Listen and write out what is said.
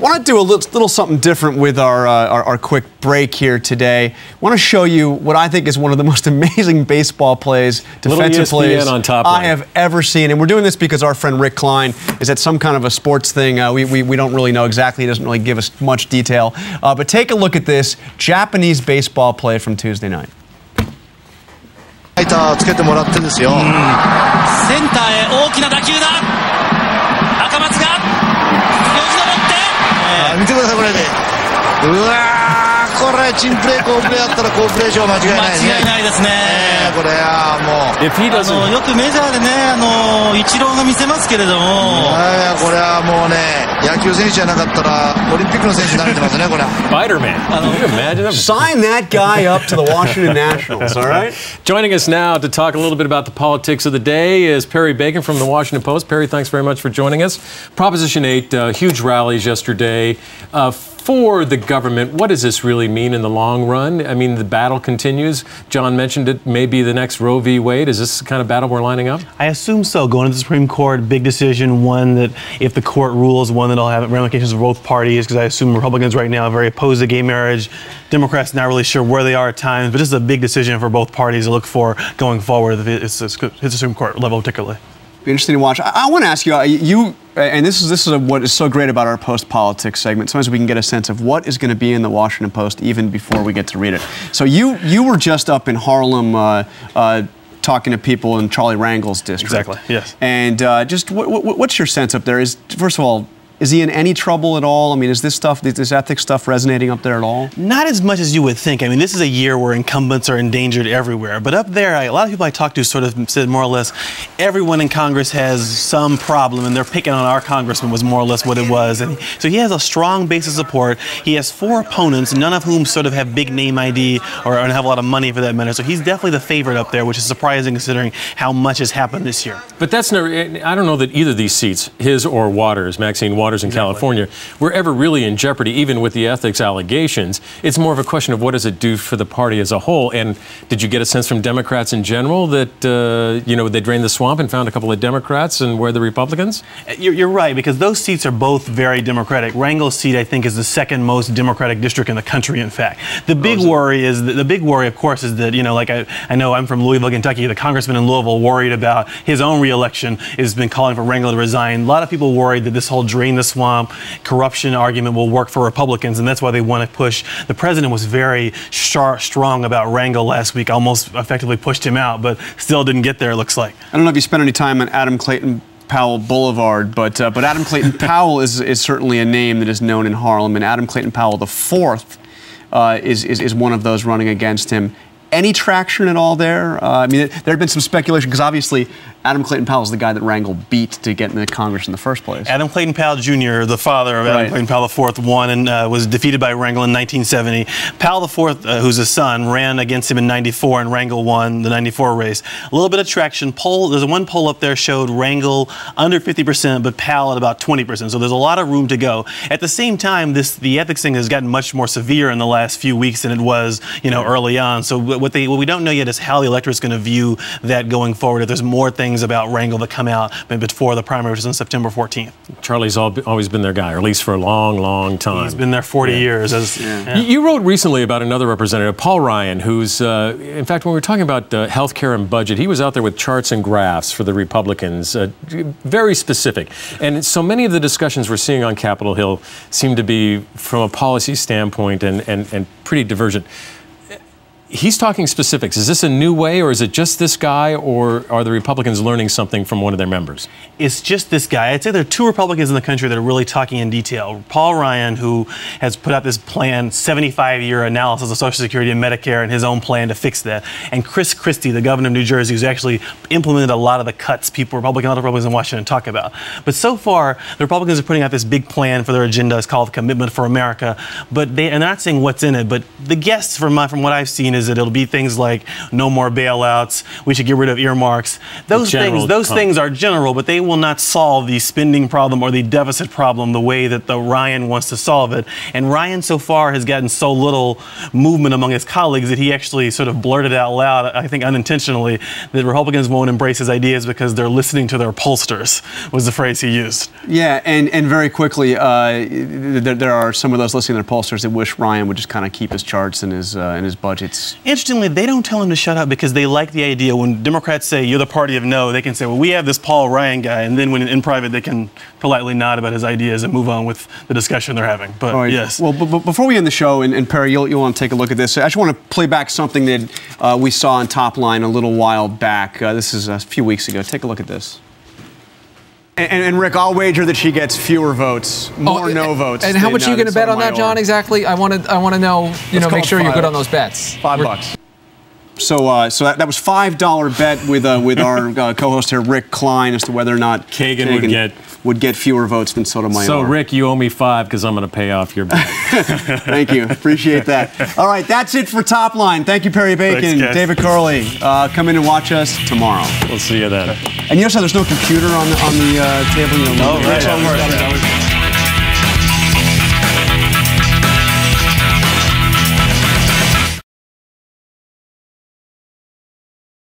I want to do a little something different with our quick break here today. I want to show you what I think is one of the most amazing baseball plays, defensive plays I have ever seen. And we're doing this because our friend Rick Klein is at some kind of a sports thing. We don't really know exactly. He doesn't really give us much detail. But take a look at this Japanese baseball play from Tuesday night. センターへ大きな打球だ。赤松がよじ登って見てくださいこれで。うわーこれチンプレー好プレーだったら好プレー賞間違いないですね。間違いないですね。これはもうよくメジャーでねイチローが見せますけれども。これはもうね野球選手じゃなかったらオリンピックの選手になれてますねこれ。Spider-Man. Can you imagine that? Sign that guy up to the Washington Nationals, all right? Joining us now to talk a little bit about the politics of the day is Perry Bacon from the Washington Post. Perry, thanks very much for joining us. Proposition 8, huge rallies yesterday. For the government, what does this really mean in the long run? I mean, the battle continues. John mentioned it may be the next Roe v. Wade. Is this the kind of battle we're lining up? I assume so. Going to the Supreme Court, big decision, one that if the court rules, one that'll have ramifications for both parties, because I assume Republicans right now are very opposed to gay marriage. Democrats not really sure where they are at times, but this is a big decision for both parties to look for going forward. It's the Supreme Court level particularly. Be interesting to watch. I want to ask you, and this is what is so great about our Post Politics segment. Sometimes we can get a sense of what is going to be in the Washington Post even before we get to read it. So you were just up in Harlem talking to people in Charlie Rangel's district. Exactly. Yes. And just what's your sense up there? First of all, is he in any trouble at all? I mean, is this ethics stuff resonating up there at all? Not as much as you would think. I mean, this is a year where incumbents are endangered everywhere. But up there, a lot of people I talked to sort of said more or less, everyone in Congress has some problem, and they're picking on our congressman was more or less what it was. And so he has a strong base of support. He has 4 opponents, none of whom sort of have big name ID or have a lot of money for that matter. So he's definitely the favorite up there, which is surprising considering how much has happened this year. But that's never, I don't know that either of these seats, his or Waters, Maxine Waters in California, were ever really in jeopardy, even with the ethics allegations. It's more of a question of what does it do for the party as a whole. And did you get a sense from Democrats in general that, they drained the swamp and found a couple of Democrats and where the Republicans? You're right, because those seats are both very Democratic. Rangel's seat, I think, is the second most Democratic district in the country, in fact. The big worry, of course, is that, I know I'm from Louisville, Kentucky. The congressman in Louisville worried about his own reelection has been calling for Rangel to resign. A lot of people worried that this whole drain the swamp, corruption argument will work for Republicans, and that's why they want to push. The president was very strong about Rangel last week, almost effectively pushed him out, but still didn't get there, it looks like. I don't know if you spent any time on Adam Clayton Powell Boulevard, but Adam Clayton Powell is certainly a name that is known in Harlem, and Adam Clayton Powell IV is one of those running against him. Any traction at all there? I mean, there had been some speculation, because obviously Adam Clayton Powell is the guy that Rangel beat to get into Congress in the first place. Adam Clayton Powell Jr., the father of Adam Clayton Powell IV, won and was defeated by Rangel in 1970. Powell IV, who's his son, ran against him in 94, and Rangel won the 94 race. A little bit of traction. There's one poll up there showed Rangel under 50%, but Powell at about 20%. So there's a lot of room to go. At the same time, the ethics thing has gotten much more severe in the last few weeks than it was, early on. So what we don't know yet is how the electorate is going to view that going forward. If there's more things about Rangel that come out before the primary, which is on September 14th. Charlie's always been their guy, or at least for a long, long time. He's been there 40 years. You wrote recently about another representative, Paul Ryan, who's, in fact, when we were talking about health care and budget, he was out there with charts and graphs for the Republicans, very specific. And so many of the discussions we're seeing on Capitol Hill seem to be from a policy standpoint and pretty divergent. He's talking specifics. Is this a new way, or is it just this guy, or are the Republicans learning something from one of their members? It's just this guy. I'd say there are 2 Republicans in the country that are really talking in detail. Paul Ryan, who has put out this plan, 75-year analysis of Social Security and Medicare and his own plan to fix that. And Chris Christie, the governor of New Jersey, who's actually implemented a lot of the cuts Republicans in Washington talk about. But so far, the Republicans are putting out this big plan for their agenda. It's called Commitment for America. But they're not saying what's in it. But the guess from what I've seen is that it'll be things like no more bailouts, we should get rid of earmarks. Those things are general, but they will not solve the spending problem or the deficit problem the way that Ryan wants to solve it. And Ryan so far has gotten so little movement among his colleagues that he actually sort of blurted out loud, I think unintentionally, that Republicans won't embrace his ideas because they're listening to their pollsters, was the phrase he used. Yeah, and very quickly, there are some of those listening to their pollsters that wish Ryan would just kind of keep his charts and his budgets. Interestingly, they don't tell him to shut up because they like the idea when Democrats say you're the party of no, they can say, well, we have this Paul Ryan guy, and then when in private they can politely nod about his ideas and move on with the discussion they're having. But right. Yes. Well, but before we end the show, and Perry, you'll want to take a look at this. I just want to play back something that we saw on Top Line a little while back. This is a few weeks ago. Take a look at this. And Rick, I'll wager that she gets fewer votes, more no votes. And how much are you going to bet on that, John? Exactly. I want to know. Make sure you're good on those bets. $5. So that was $5 bet with our co-host here, Rick Klein, as to whether or not Kagan would get fewer votes than Sotomayor. So Rick, you owe me $5 because I'm going to pay off your bet. Thank you, appreciate that. All right, that's it for Top Line. Thank you, Perry Bacon, David Curley. Come in and watch us tomorrow. We'll see you then. And you also there's no computer on the table. Oh, right.